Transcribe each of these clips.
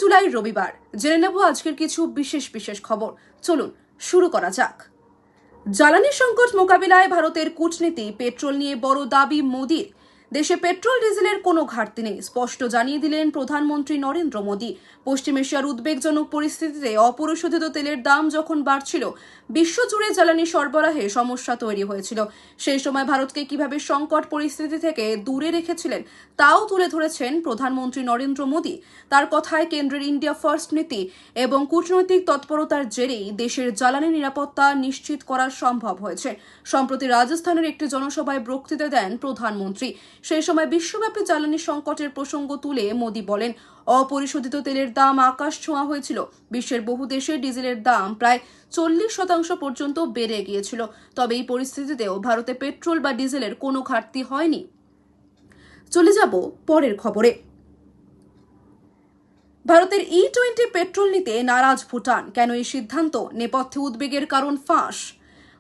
জুলাই রবিবার জেনে নেব আজকের কিছু বিশেষ খবর। চলুন শুরু করা যাক। জ্বালানি সংকট মোকাবিলায় ভারতের কূটনীতি, পেট্রোল নিয়ে বড় দাবি মোদির। দেশে পেট্রোল ডিজেলের কোনো ঘাটতি নেই, স্পষ্ট জানিয়ে দিলেন প্রধানমন্ত্রী নরেন্দ্র মোদী। পশ্চিম এশিয়ার উদ্বেগজনক পরিস্থিতিতে অপরিশোধিত তেলের দাম যখন বাড়ছিল, বিশ্বজুড়ে জ্বালানি সরবরাহে সমস্যা তৈরি হয়েছিল। সেই সময় ভারতকে কিভাবে সংকট পরিস্থিতি থেকে দূরে রেখেছিলেন তাও তুলে ধরেছেন প্রধানমন্ত্রী নরেন্দ্র মোদী। তার কথায় কেন্দ্রের ইন্ডিয়া ফার্স্ট নীতি এবং কূটনৈতিক তৎপরতার জেরেই দেশের জ্বালানি নিরাপত্তা নিশ্চিত করা সম্ভব হয়েছে। সম্প্রতি রাজস্থানের একটি জনসভায় বক্তৃতা দেন প্রধানমন্ত্রী। সেই সময় বিশ্বব্যাপী জ্বালানি সংকটের প্রসঙ্গ তুলে মোদী বলেন, অপরিশোধিত তেলের দাম আকাশ ছোঁয়া হয়েছিল। বিশ্বের বহু দেশে ডিজেলের দাম প্রায় 40% পর্যন্ত বেড়ে গিয়েছিল। তবে এই পরিস্থিতিতেও ভারতে পেট্রোল বা ডিজেলের কোনো ঘাটতি হয়নি। চলে যাব পরের খবরে। ভারতের E20 পেট্রোল নিতে নারাজ ভুটান, কেন এই সিদ্ধান্ত? নেপথ্যে উদ্বেগের কারণ ফাঁস।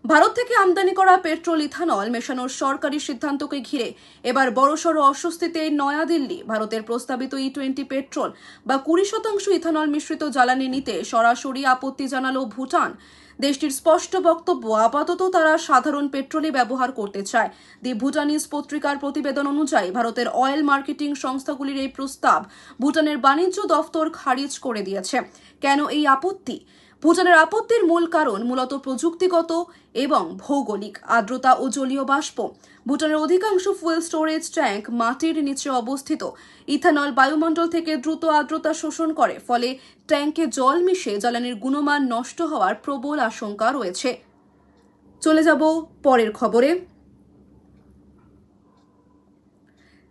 ভারত থেকে আমদানি করা পেট্রোল ইথানল মেশানোর সরকারি সিদ্ধান্তকে ঘিরে এবার বড়সড় অস্বস্তিতে নয়াদিল্লি। ভারতের প্রস্তাবিত E20 পেট্রোল বা 20% ইথানল মিশ্রিত জ্বালানি নিতে সরাসরি আপত্তি জানালো ভুটান। দেশটির স্পষ্ট বক্তব্য, আপাতত তারা সাধারণ পেট্রোলই ব্যবহার করতে চায়। দি ভুটানিজ পত্রিকার প্রতিবেদন অনুযায়ী ভারতের অয়েল মার্কেটিং সংস্থাগুলির এই প্রস্তাব ভুটানের বাণিজ্য দফতর খারিজ করে দিয়েছে। কেন এই আপত্তি? ভুটানের আপত্তির মূল কারণ মূলত প্রযুক্তিগত এবং ভৌগোলিক। আর্দ্রতা ও জলীয় বাষ্প। ভুটানের অধিকাংশ ফুয়েল স্টোরেজ ট্যাঙ্ক মাটির নিচে অবস্থিত। ইথানল বায়ুমণ্ডল থেকে দ্রুত আর্দ্রতা শোষণ করে, ফলে ট্যাঙ্কে জল মিশে জ্বালানির গুণমান নষ্ট হওয়ার প্রবল আশঙ্কা রয়েছে। চলে যাব পরের খবরে।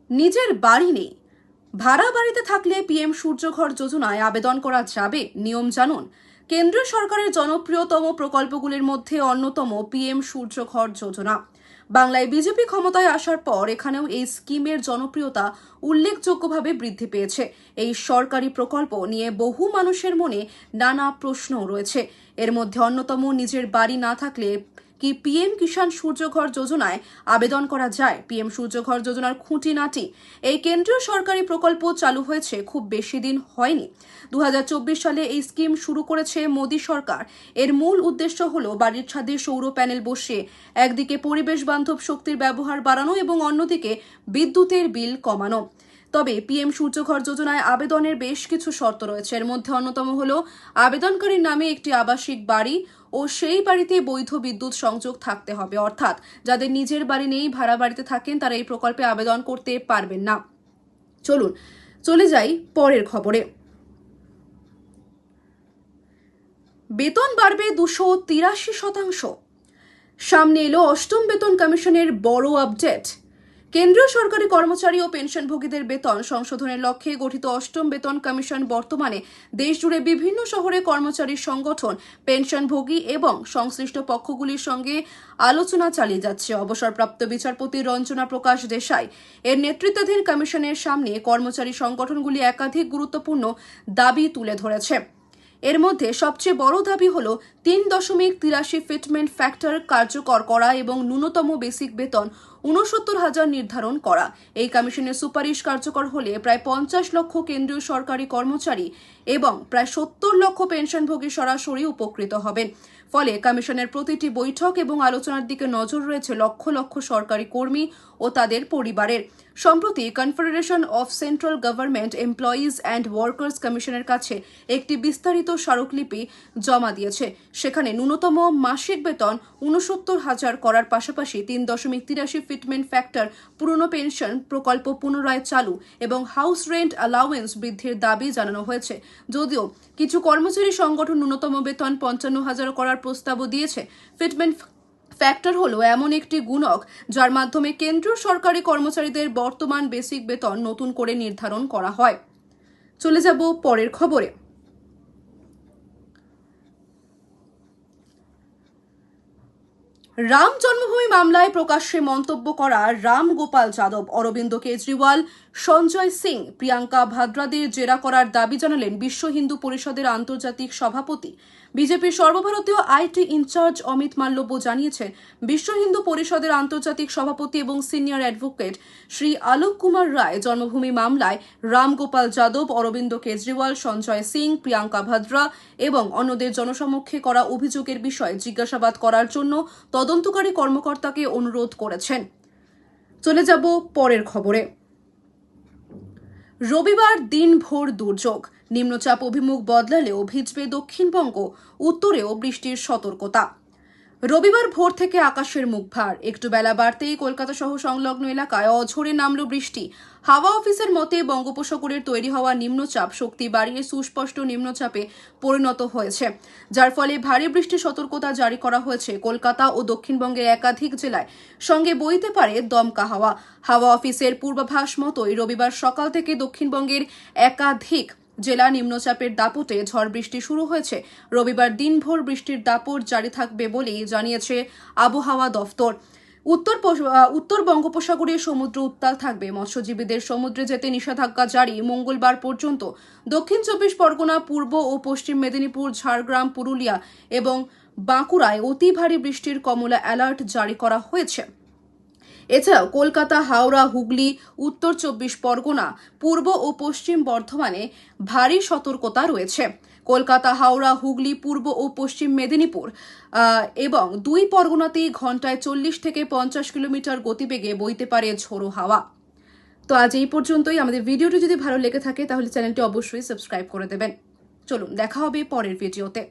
নিজের বাড়ি নেই, ভাড়া বাড়িতে থাকলে পিএম সূর্যঘর যোজনায় আবেদন করা যাবে? নিয়ম জানুন। কেন্দ্রীয় সরকারের জনপ্রিয়তম প্রকল্পগুলির মধ্যে অন্যতম পিএম সূর্যঘর যোজনা। বাংলায় বিজেপি ক্ষমতায় আসার পর এখানেও এই স্কিমের জনপ্রিয়তা উল্লেখযোগ্যভাবে বৃদ্ধি পেয়েছে। এই সরকারি প্রকল্প নিয়ে বহু মানুষের মনে নানা প্রশ্নও রয়েছে। এর মধ্যে অন্যতম, নিজের বাড়ি না থাকলে কি পিএম কিষাণ সূর্যঘর যোজনায় আবেদন করা যায়? পিএম সূর্যঘর যোজনার খুঁটিনাটি। এই কেন্দ্রীয় সরকারি প্রকল্প চালু হয়েছে খুব বেশি দিন হয়নি। 2024 সালে এই স্কিম শুরু করেছে মোদী সরকার। এর মূল উদ্দেশ্য হলো বাড়ির ছাদে সৌর প্যানেল বসিয়ে একদিকে পরিবেশ বান্ধব শক্তির ব্যবহার বাড়ানো এবং অন্যদিকে বিদ্যুতের বিল কমানো। তবে পিএম সূর্যঘর যোজনায় আবেদনের বেশ কিছু শর্ত রয়েছে। এর মধ্যে অন্যতম হলো আবেদনকারীর নামে একটি আবাসিক বাড়ি ও সেই বাড়িতে বৈধ বিদ্যুৎ সংযোগ থাকতে হবে। অর্থাৎ যাদের নিজের বাড়ি নেই, ভাড়া বাড়িতে থাকেন, তারা এই প্রকল্পে আবেদন করতে পারবেন না। চলুন চলে যাই পরের খবরে। বেতন বাড়বে 283%। সামনে এলো অষ্টম বেতন কমিশনের বড় আপডেট। কেন্দ্রীয় সরকারি কর্মচারী ও পেনশনভোগীদের বেতন সংশোধনের লক্ষ্যে গঠিত অষ্টম বেতন কমিশন বর্তমানে দেশজুড়ে বিভিন্ন শহরে কর্মচারী সংগঠন, পেনশনভোগী এবং সংশ্লিষ্ট পক্ষগুলির সঙ্গে আলোচনা চালিয়ে যাচ্ছে। অবসরপ্রাপ্ত বিচারপতি রঞ্জনা প্রকাশ দেশাই এর নেতৃত্বাধীন কমিশনের সামনে কর্মচারী সংগঠনগুলি একাধিক গুরুত্বপূর্ণ দাবি তুলে ধরেছে। এর মধ্যে সবচেয়ে বড় দাবি হল 3.83 ফিটমেন্ট ফ্যাক্টর কার্যকর করা এবং ন্যূনতম বেসিক বেতন 69,000 নির্ধারণ করা। এই কমিশনের সুপারিশ কার্যকর হলে প্রায় 50 লক্ষ কেন্দ্রীয় সরকারি কর্মচারী এবং প্রায় 70 লক্ষ পেনশনভোগী সরাসরি উপকৃত হবেন। ফলে কমিশনের প্রতিটি বৈঠক এবং আলোচনার দিকে নজর রয়েছে লক্ষ লক্ষ সরকারি কর্মী ও তাদের পরিবারের। সম্প্রতি confederation of central government employees and workers কমিশনের কাছে একটি বিস্তারিত স্মারকলিপি জমা দিয়েছে। সেখানে ন্যূনতম মাসিক বেতন 69,000 করার পাশাপাশি 3.83 ফিটমেন্ট ফ্যাক্টর পুরনো পেনশন প্রকল্প পুনরায় চালু এবং হাউস রেন্ট অ্যালাউয়েন্স বৃদ্ধির দাবি জানানো হয়েছে। যদিও কিছু কর্মচারী সংগঠন ন্যূনতম বেতন 55,000 করার প্রস্তাবও দিয়েছে। ফিটমেন্ট ফ্যাক্টর হলো এমন একটি গুণক যার মাধ্যমে কেন্দ্রীয় সরকারি কর্মচারীদের বর্তমান বেসিক বেতন নতুন করে নির্ধারণ করা হয়। চলে যাব পরের খবরে। রাম জন্মভূমি মামলায় প্রকাশ্যে মন্তব্য করা রাম গোপাল যাদব, অরবিন্দ কেজরিওয়াল, সঞ্জয় সিং, প্রিয়াঙ্কা ভাদ্রাদের জেরা করার দাবি জানালেন বিশ্ব হিন্দু পরিষদের আন্তর্জাতিক সভাপতি। বিজেপির সর্বভারতীয় আইটি ইনচার্জ অমিত মাল্লব্য জানিয়েছেন, বিশ্ব হিন্দু পরিষদের আন্তর্জাতিক সভাপতি এবং সিনিয়র অ্যাডভোকেট শ্রী আলোক কুমার রায় জন্মভূমি মামলায় রাম গোপাল যাদব, অরবিন্দ কেজরিওয়াল, সঞ্জয় সিং, প্রিয়াঙ্কা ভাদ্রা এবং অন্যদের জনসমক্ষে করা অভিযোগের বিষয়ে জিজ্ঞাসাবাদ করার জন্য তদন্তকারী কর্মকর্তাকে অনুরোধ করেছেন। চলে যাব পরের খবরে। রবিবার দিনভর দুর্যোগ, নিম্নচাপ অভিমুখ বদলালেও ভিজবে দক্ষিণবঙ্গ, উত্তরেও বৃষ্টির সতর্কতা। রবিবার ভোর থেকে আকাশের মুখ ভার, একটু বেলা বাড়তেই কলকাতা সহ সংলগ্ন এলাকায় অঝোরে নামল বৃষ্টি। হাওয়া অফিসের মতে বঙ্গোপসাগরের তৈরি হওয়া নিম্নচাপ শক্তি বাড়িয়ে সুস্পষ্ট নিম্নচাপে পরিণত হয়েছে, যার ফলে ভারী বৃষ্টির সতর্কতা জারি করা হয়েছে কলকাতা ও দক্ষিণবঙ্গের একাধিক জেলায়। সঙ্গে বইতে পারে দমকা হাওয়া। হাওয়া অফিসের পূর্বাভাস মতোই রবিবার সকাল থেকে দক্ষিণবঙ্গের একাধিক জেলা নিম্নচাপের দাপটে ঝড় বৃষ্টি শুরু হয়েছে। রবিবার দিনভর বৃষ্টির দাপট জারি থাকবে বলেই জানিয়েছে আবহাওয়া দফতর। উত্তর বঙ্গোপসাগরে সমুদ্র উত্তাল থাকবে, মৎস্যজীবীদের সমুদ্রে যেতে নিষেধাজ্ঞা জারি মঙ্গলবার পর্যন্ত। দক্ষিণ 24 পরগনা, পূর্ব ও পশ্চিম মেদিনীপুর, ঝাড়গ্রাম, পুরুলিয়া এবং বাঁকুড়ায় অতি ভারী বৃষ্টির কমলা অ্যালার্ট জারি করা হয়েছে। এছাড়াও কলকাতা, হাওড়া, হুগলি, উত্তর 24 পরগনা, পূর্ব ও পশ্চিম বর্ধমানে ভারী সতর্কতা রয়েছে। কলকাতা, হাওড়া, হুগলি, পূর্ব ও পশ্চিম মেদিনীপুর এবং দুই পরগনাতেই ঘন্টায় 40 থেকে 50 কিলোমিটার গতিবেগে বইতে পারে ঝোড়ো হাওয়া। তো আজ এই পর্যন্তই। আমাদের ভিডিওটি যদি ভালো লেগে থাকে তাহলে চ্যানেলটি অবশ্যই সাবস্ক্রাইব করে দেবেন। চলুন দেখা হবে পরের ভিডিওতে।